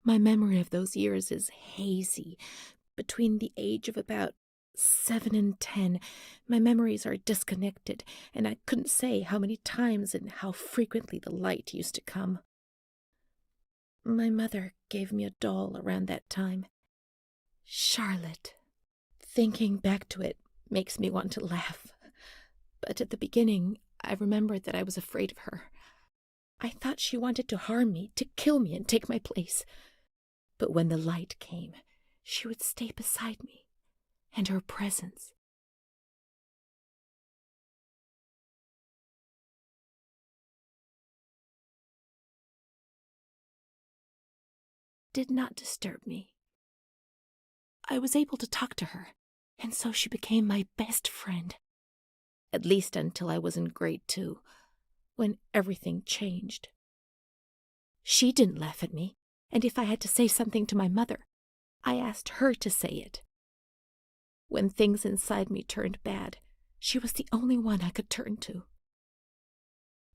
My memory of those years is hazy. Between the age of about 7 and 10, my memories are disconnected, and I couldn't say how many times and how frequently the light used to come. My mother gave me a doll around that time. Charlotte. Thinking back to it makes me want to laugh. But at the beginning, I remembered that I was afraid of her. I thought she wanted to harm me, to kill me and take my place. But when the light came, she would stay beside me, and her presence did not disturb me. I was able to talk to her, and so she became my best friend. At least until I was in grade 2, when everything changed. She didn't laugh at me, and if I had to say something to my mother, I asked her to say it. When things inside me turned bad, she was the only one I could turn to.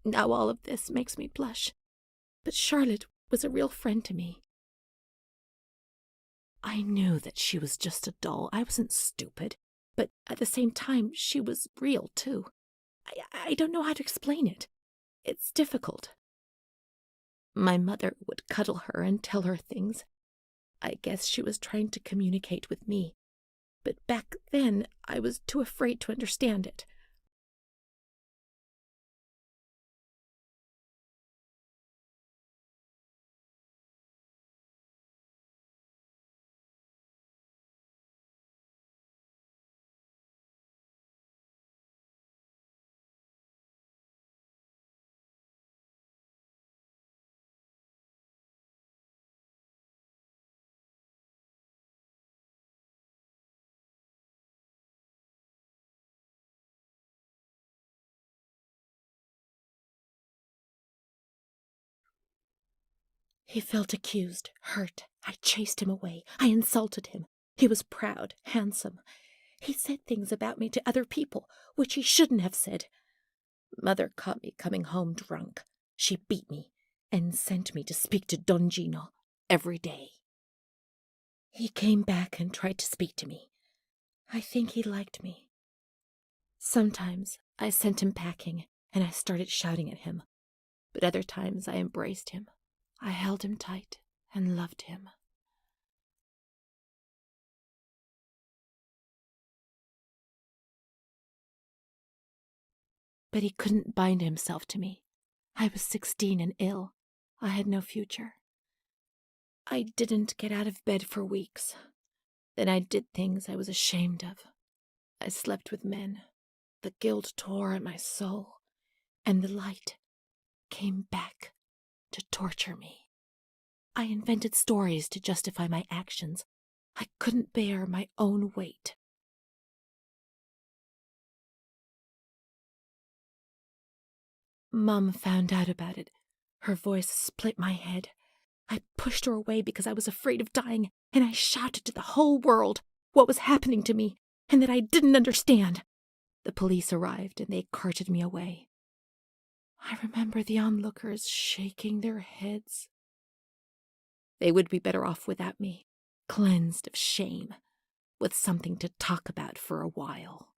Now all of this makes me blush, but Charlotte was a real friend to me. I knew that she was just a doll. I wasn't stupid, but at the same time, she was real, too. I don't know how to explain it. It's difficult. My mother would cuddle her and tell her things. I guess she was trying to communicate with me, but back then I was too afraid to understand it. He felt accused, hurt. I chased him away. I insulted him. He was proud, handsome. He said things about me to other people, which he shouldn't have said. Mother caught me coming home drunk. She beat me and sent me to speak to Don Gino every day. He came back and tried to speak to me. I think he liked me. Sometimes I sent him packing and I started shouting at him, but other times I embraced him. I held him tight and loved him. But he couldn't bind himself to me. I was 16 and ill. I had no future. I didn't get out of bed for weeks. Then I did things I was ashamed of. I slept with men. The guilt tore at my soul, and the light came back to torture me. I invented stories to justify my actions. I couldn't bear my own weight. Mom found out about it. Her voice split my head. I pushed her away because I was afraid of dying, and I shouted to the whole world what was happening to me and that I didn't understand. The police arrived and they carted me away. I remember the onlookers shaking their heads. They would be better off without me, cleansed of shame, with something to talk about for a while.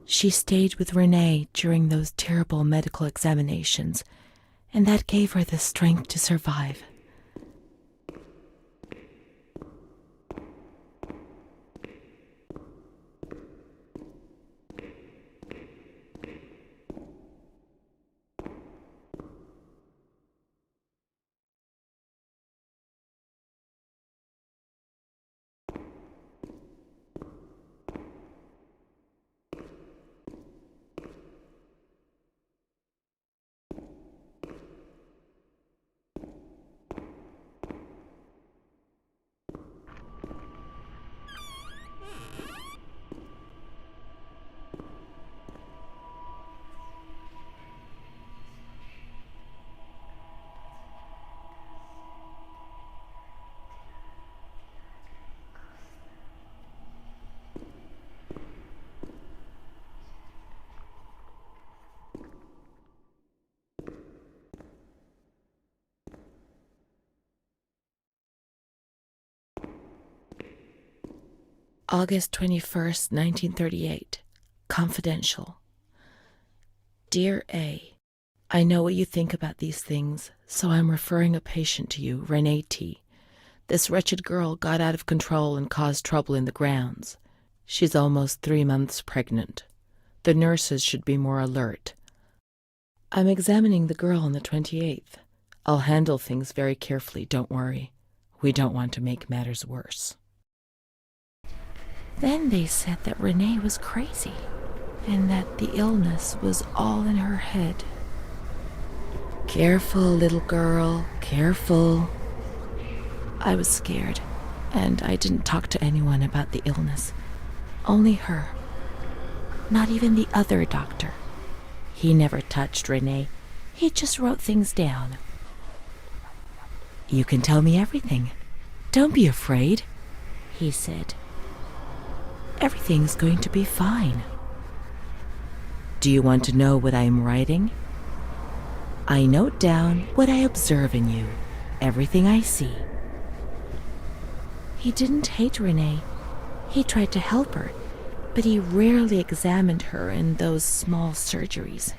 She stayed with Renee during those terrible medical examinations, and that gave her the strength to survive. August 21st, 1938. Confidential. Dear A, I know what you think about these things, so I'm referring a patient to you, Renee T. This wretched girl got out of control and caused trouble in the grounds. She's almost 3 months pregnant. The nurses should be more alert. I'm examining the girl on the 28th. I'll handle things very carefully, don't worry. We don't want to make matters worse. Then they said that Renee was crazy, and that the illness was all in her head. Careful, little girl, careful. I was scared, and I didn't talk to anyone about the illness. Only her. Not even the other doctor. He never touched Renee. He just wrote things down. You can tell me everything. Don't be afraid, he said. Everything's going to be fine. Do you want to know what I am writing? I note down what I observe in you, everything I see. He didn't hate Renee. He tried to help her, but he rarely examined her in those small surgeries.